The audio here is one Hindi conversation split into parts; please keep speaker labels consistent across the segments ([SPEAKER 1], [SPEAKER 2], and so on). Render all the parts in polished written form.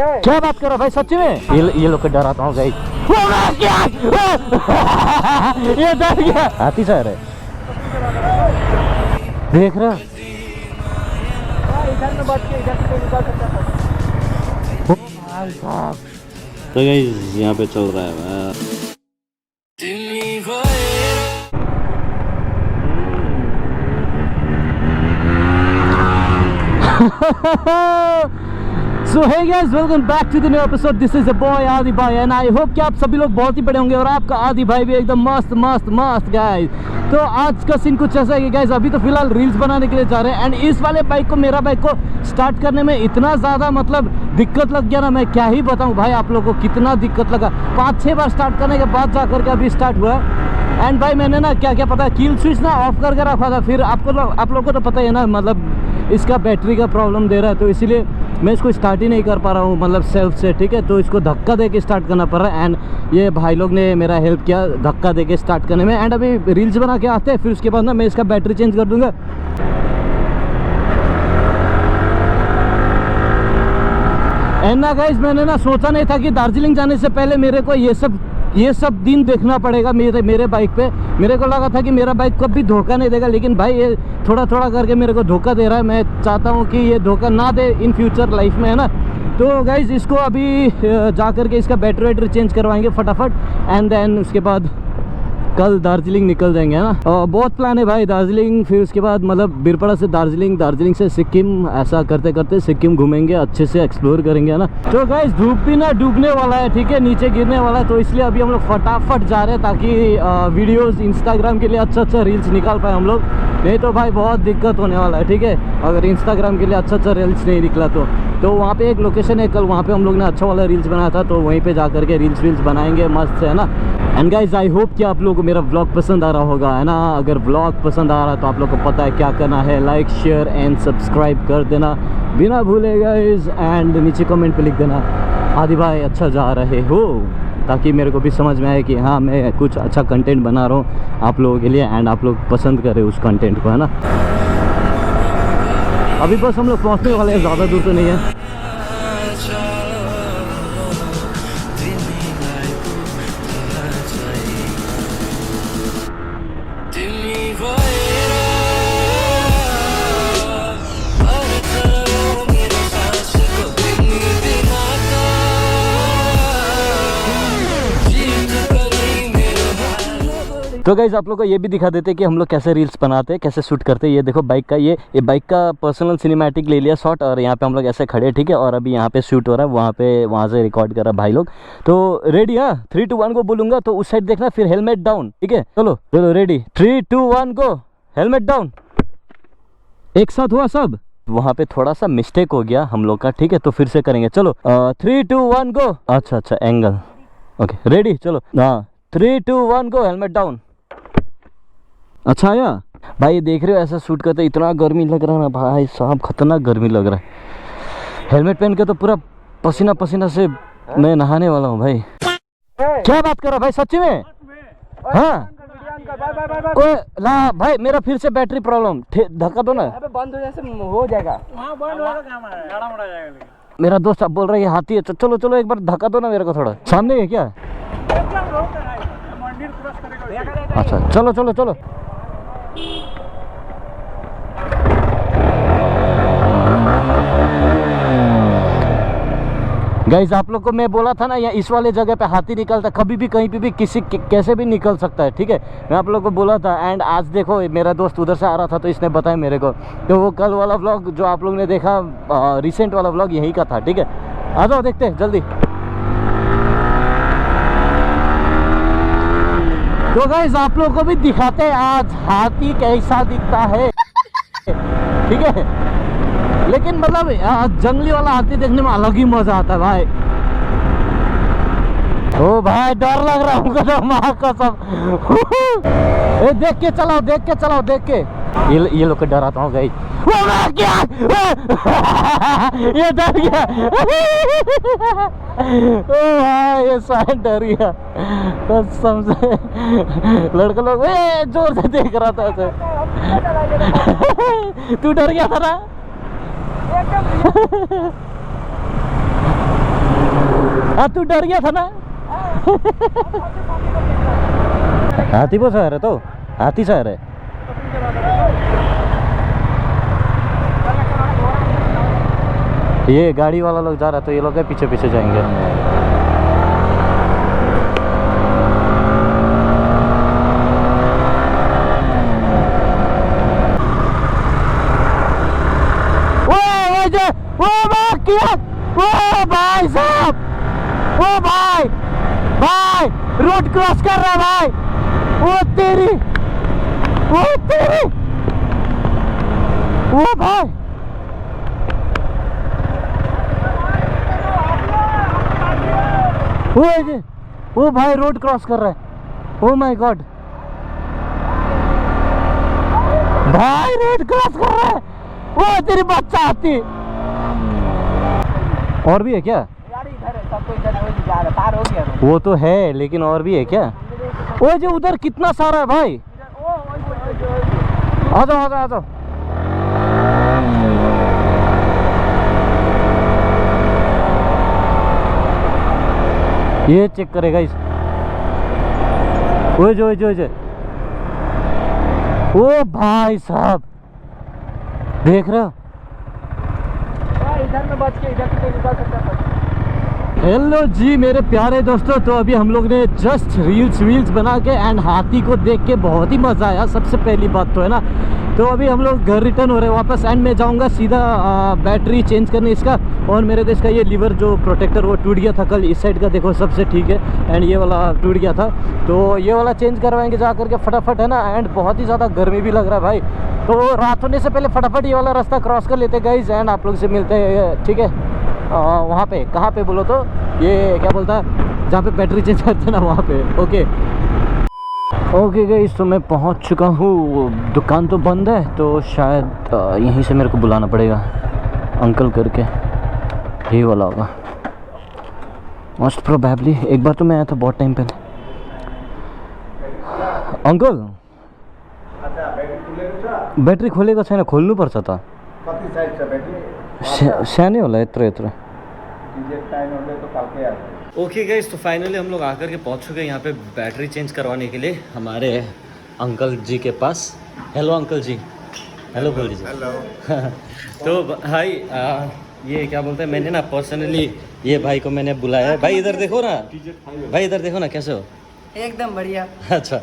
[SPEAKER 1] क्या बात कर रहा भाई, सच्ची में? ये लोग को डराता हूँ भाई। ये डर गया, हाथी सा है, देख रहा।
[SPEAKER 2] तो गाइस यहाँ पे चल रहा है
[SPEAKER 1] So hey guys, welcome back to the new episode. This is a boy आदि भाई and I hope कि आप सभी लोग बहुत ही बड़े होंगे और आपका आदि भाई भी एकदम मस्त मस्त मस्त गाइस। तो आज का सीन कुछ ऐसा है कि गाइस अभी तो फिलहाल रील्स बनाने के लिए जा रहे हैं एंड इस वाले बाइक को, मेरा बाइक को स्टार्ट करने में इतना ज़्यादा मतलब दिक्कत लग गया ना, मैं क्या ही बताऊँ भाई आप लोगों को कितना दिक्कत लगा। 5-6 बार स्टार्ट करने के बाद जा करके अभी स्टार्ट हुआ है। एंड भाई मैंने ना क्या क्या पता है, कील स्विच ना ऑफ करके रखा था, फिर आप लोगों को तो पता ही है ना, मतलब इसका बैटरी का प्रॉब्लम दे रहा है, तो इसीलिए मैं इसको स्टार्ट ही नहीं कर पा रहा हूँ मतलब सेल्फ से, ठीक है। तो इसको धक्का दे के स्टार्ट करना पड़ रहा है एंड ये भाई लोग ने मेरा हेल्प किया धक्का दे के स्टार्ट करने में। एंड अभी रील्स बना के आते हैं, फिर उसके बाद ना मैं इसका बैटरी चेंज कर दूंगा। एंड ना गाइस, मैंने ना सोचा नहीं था कि दार्जिलिंग जाने से पहले मेरे को ये सब दिन देखना पड़ेगा मेरे बाइक पे। मेरे को लगा था कि मेरा बाइक कभी धोखा नहीं देगा, लेकिन भाई ये थोड़ा थोड़ा करके मेरे को धोखा दे रहा है। मैं चाहता हूँ कि ये धोखा ना दे इन फ्यूचर लाइफ में, है ना। तो गाइज इसको अभी जा करके इसका बैटरी वैटरी चेंज करवाएंगे फटाफट एंड देन उसके बाद कल दार्जिलिंग निकल जाएंगे, है ना। और बहुत प्लान है भाई, दार्जिलिंग, फिर उसके बाद मतलब बीरपड़ा से दार्जिलिंग, दार्जिलिंग से सिक्किम, ऐसा करते करते सिक्किम घूमेंगे, अच्छे से एक्सप्लोर करेंगे, है ना। तो गाइस धूप भी ना डूबने वाला है, ठीक है, नीचे गिरने वाला है, तो इसलिए अभी हम लोग फटाफट जा रहे हैं ताकि वीडियोस इंस्टाग्राम के लिए अच्छा रील्स निकाल पाए हम लोग। नहीं तो भाई बहुत दिक्कत होने वाला है, ठीक है, अगर इंस्टाग्राम के लिए अच्छा रील्स नहीं निकला तो वहाँ पे एक लोकेशन है, कल वहाँ पे हम लोग ने अच्छा वाला रील्स बनाया था, तो वहीं पे जा करके रील्स बनाएंगे मस्त से, है ना। एंड गाइज आई होप कि आप लोगों को मेरा व्लॉग पसंद आ रहा होगा, है ना। अगर व्लॉग पसंद आ रहा है तो आप लोग को पता है क्या करना है, लाइक शेयर एंड सब्सक्राइब कर देना बिना भूले गाइज। एंड नीचे कमेंट पे लिख देना आदि भाई अच्छा जा रहे हो, ताकि मेरे को भी समझ में आए कि हाँ मैं कुछ अच्छा कंटेंट बना रहा हूँ आप लोगों के लिए एंड आप लोग पसंद करें उस कंटेंट को, है ना। अभी बस हम लोग पहुँचने वाले हैं, ज़्यादा दूर तो नहीं है। तो गाइज आप लोग को ये भी दिखा देते हैं कि हम लोग कैसे रील्स बनाते हैं, कैसे शूट करते हैं। ये देखो बाइक का ये बाइक का पर्सनल सिनेमैटिक ले लिया शॉट, और यहाँ पे हम लोग ऐसे खड़े, ठीक है, और अभी यहाँ पे शूट हो रहा है, वहाँ से रिकॉर्ड कर रहा है भाई लोग। तो रेडी, हाँ 3 2 1 को बोलूंगा तो उस साइड देखना, फिर हेलमेट डाउन, ठीक है। चलो रेडी 3 2 1 गो, हेलमेट डाउन। एक साथ हुआ सब, वहाँ पे थोड़ा सा मिस्टेक हो गया हम लोग का, ठीक है, तो फिर से करेंगे। चलो 3 2 1 गो। अच्छा एंगल, ओके रेडी, चलो हाँ 3 2 1 गो, हेलमेट डाउन। अच्छा आया भाई, देख रहे हो ऐसा शूट करते इतना गर्मी लग रहा है ना भाई साहब, खतरनाक गर्मी लग रहा है। हेलमेट पहन के तो पूरा पसीना पसीना से मैं नहाने वाला हूँ भाई। क्या बात कर रहा भाई, सच्ची में? हाँ ओए ला भाई, मेरा फिर से बैटरी प्रॉब्लम, धक्का दो ना।
[SPEAKER 3] बंद हो जाएगा,
[SPEAKER 1] मेरा दोस्त अब बोल रहा है हाथी है, चलो एक बार धक्का दो ना मेरे को, थोड़ा सामने है क्या? अच्छा चलो गाइज आप लोग को मैं बोला था ना, या इस वाले जगह पे हाथी निकलता, कभी भी कहीं पे भी किसी कैसे भी निकल सकता है, ठीक है, मैं आप लोग को बोला था। एंड आज देखो मेरा दोस्त उधर से आ रहा था तो इसने बताया मेरे को, तो वो कल वाला व्लॉग जो आप लोग ने देखा रिसेंट वाला व्लॉग यही का था, ठीक है। आ जाओ देखते हैं जल्दी। तो गाइज आप लोग को भी दिखाते हैं आज हाथी कैसा दिखता है, ठीक है। लेकिन मतलब जंगली वाला हाथी देखने में अलग ही मजा आता है भाई। ओ भाई डर लग रहा हूँ माँ कसम। देख के चलाओ देख के। ये लोग को डराता हूँ गाइस। ये डर गया। ओ भाई ये साइड डर गया कसम से। लड़का लोग जोर से देख रहा था ऐसे। तू डर गया था ना? हाँ तू डर गया था ना। हाथी वो शहर है तो हाथी शहर है। ये गाड़ी वाला लोग जा रहा है तो ये लोग पीछे पीछे जाएंगे। वो भाई साहब, वो भाई भाई रोड क्रॉस कर रहा है भाई। वो तेरी वो भाई वो भाई रोड क्रॉस कर रहा है। ओ माय गॉड भाई रोड क्रॉस कर रहा है। वो तेरी बच्चा आती। और भी है क्या?
[SPEAKER 3] यार इधर है, सबको इधर हो जा रहा, पार हो गया
[SPEAKER 1] वो तो है लेकिन और भी है क्या? वो जो उधर कितना सारा है भाई। आ जाओ आ जाओ आ जाओ। ये चेक करेगा इस। वो जो ओ भाई साहब देख रहे हो?
[SPEAKER 3] इधर में बच के इधर से कोई निकल सकता है।
[SPEAKER 1] हेलो जी मेरे प्यारे दोस्तों, तो अभी हम लोग ने जस्ट रील्स बना के एंड हाथी को देख के बहुत ही मज़ा आया। सबसे पहली बात तो है ना, तो अभी हम लोग घर रिटर्न हो रहे हैं वापस एंड मैं जाऊंगा सीधा बैटरी चेंज करने इसका। और मेरे देश का ये लीवर जो प्रोटेक्टर वो टूट गया था कल, इस साइड का देखो सबसे ठीक है एंड ये वाला टूट गया था, तो ये वाला चेंज करवाएंगे जा करके फटाफट है ना। एंड बहुत ही ज़्यादा गर्मी भी लग रहा है भाई, तो रात होने से पहले फटाफट ये वाला रास्ता क्रॉस कर लेते गाइस एंड आप लोग से मिलते हैं, ठीक है? वहाँ पे कहाँ पे बोलो तो ये क्या बोलता है जहाँ पे बैटरी चेंज करते हैं ना वहाँ पे। ओके गाइस, तो मैं पहुँच चुका हूँ। दुकान तो बंद है तो शायद यहीं से मेरे को बुलाना पड़ेगा अंकल करके, यही वाला होगा मोस्ट प्रोबेबली। एक बार तो मैं आया था बहुत टाइम पहले। अंकल बैटरी खोलेको छैन, खोल्नुपर्छ त।
[SPEAKER 4] कति साइज छ ब्याट्री?
[SPEAKER 1] सानै होला यत्रो यत्रो।
[SPEAKER 4] रिजेक्ट टाइम होले तो कल के आते।
[SPEAKER 1] ओके गाइस, तो फाइनली हम लोग आकर के पहुंच चुके हैं यहाँ पे बैटरी चेंज करवाने के लिए हमारे अंकल जी के पास। हेलो अंकल जी। हेलो बोल दीजिए।
[SPEAKER 4] हेलो।
[SPEAKER 1] तो भाई ये क्या बोलते हैं, मैंने ना पर्सनली ये भाई को मैंने बुलाया है। भाई इधर देखो ना, भाई इधर देखो ना, कैसे हो?
[SPEAKER 3] एकदम बढ़िया।
[SPEAKER 1] अच्छा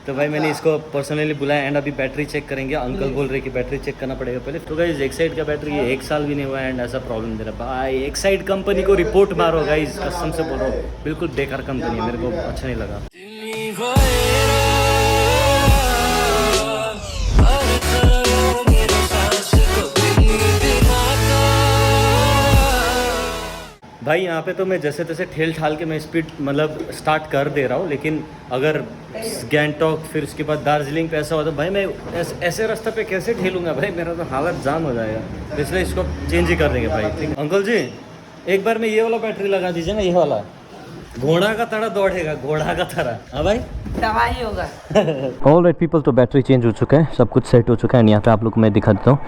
[SPEAKER 1] तो भाई मैंने इसको पर्सनली बुलाया एंड अभी बैटरी चेक करेंगे। अंकल बोल रहे कि बैटरी चेक करना पड़ेगा पहले। तो गाइस एक साइड का बैटरी ये 1 साल भी नहीं हुआ एंड ऐसा प्रॉब्लम दे रहा है भाई। एक साइड कंपनी को रिपोर्ट मारो गाइस, कसम से बोल रहा हूँ, बिल्कुल बेकार कंपनी है, मेरे को अच्छा नहीं लगा। भाई यहाँ पे तो मैं जैसे तैसे ठेल ठाल के मैं स्पीड मतलब स्टार्ट कर दे रहा हूँ, लेकिन अगर गैंगटॉक फिर उसके बाद दार्जिलिंग पे ऐसा होता भाई मैं ऐसे रास्ते पे कैसे ठेलूंगा भाई, मेरा तो हालत जाम हो जाएगा। इसलिए इसको चेंज ही कर देंगे भाई, ठीक। अंकल जी एक बार में ये वाला बैटरी लगा दीजिए ना, ये वाला घोड़ा का तरह दौड़ेगा, घोड़ा का तरह। हाँ भाई
[SPEAKER 3] दवाई होगा।
[SPEAKER 1] ऑलराइट पीपल, तो बैटरी चेंज हो चुका है, सब कुछ सेट हो चुका है। यहाँ पे आप लोग को मैं दिखा देता हूँ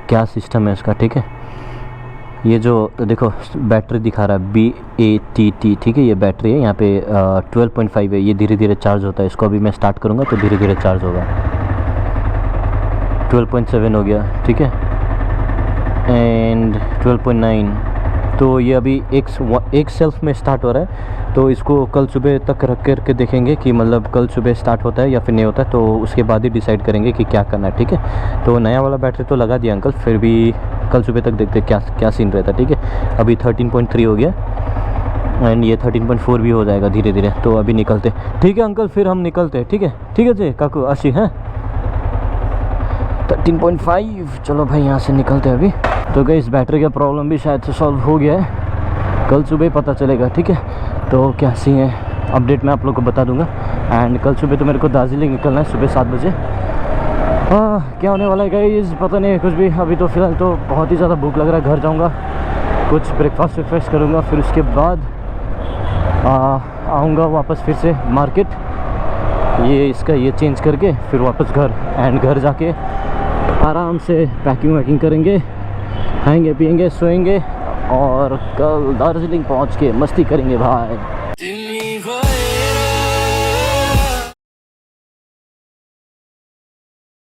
[SPEAKER 1] क्या सिस्टम है इसका, ठीक है? ये जो देखो बैटरी दिखा रहा है BATT, ठीक है? ये बैटरी है यहाँ पे 12.5 है, ये धीरे धीरे चार्ज होता है। इसको अभी मैं स्टार्ट करूँगा तो धीरे धीरे चार्ज होगा। 12.7 हो गया, ठीक है? एंड 12.9, तो ये अभी एक सेल्फ में स्टार्ट हो रहा है। तो इसको कल सुबह तक रख करके देखेंगे कि मतलब कल सुबह स्टार्ट होता है या फिर नहीं होता है, तो उसके बाद ही डिसाइड करेंगे कि क्या करना है, ठीक है? तो नया वाला बैटरी तो लगा दिया अंकल, फिर भी कल सुबह तक देखते क्या सीन रहता है, ठीक है? अभी 13.3 हो गया एंड ये 13.4 भी हो जाएगा धीरे धीरे। तो अभी निकलते, ठीक है अंकल? फिर हम निकलते हैं, ठीक है? ठीक है जी काकू, 80 है 13.5। चलो भाई यहाँ से निकलते हैं अभी। तो गाइस बैटरी का प्रॉब्लम भी शायद से सॉल्व हो गया है, कल सुबह पता चलेगा, ठीक है? तो क्या सीन है अपडेट मैं आप लोग को बता दूंगा। एंड कल सुबह तो मेरे को दार्जिलिंग निकलना है सुबह 7 बजे। क्या होने वाला है गाइस पता नहीं कुछ भी। अभी तो फिलहाल तो बहुत ही ज़्यादा भूख लग रहा है, घर जाऊंगा, कुछ ब्रेकफास्ट करूंगा, फिर उसके बाद आऊँगा वापस फिर से मार्केट, ये चेंज करके फिर वापस घर। एंड घर जाके आराम से पैकिंग वैकिंग करेंगे, खाएंगे पिएंगे सोएंगे और कल दार्जिलिंग पहुंच के मस्ती करेंगे भाई।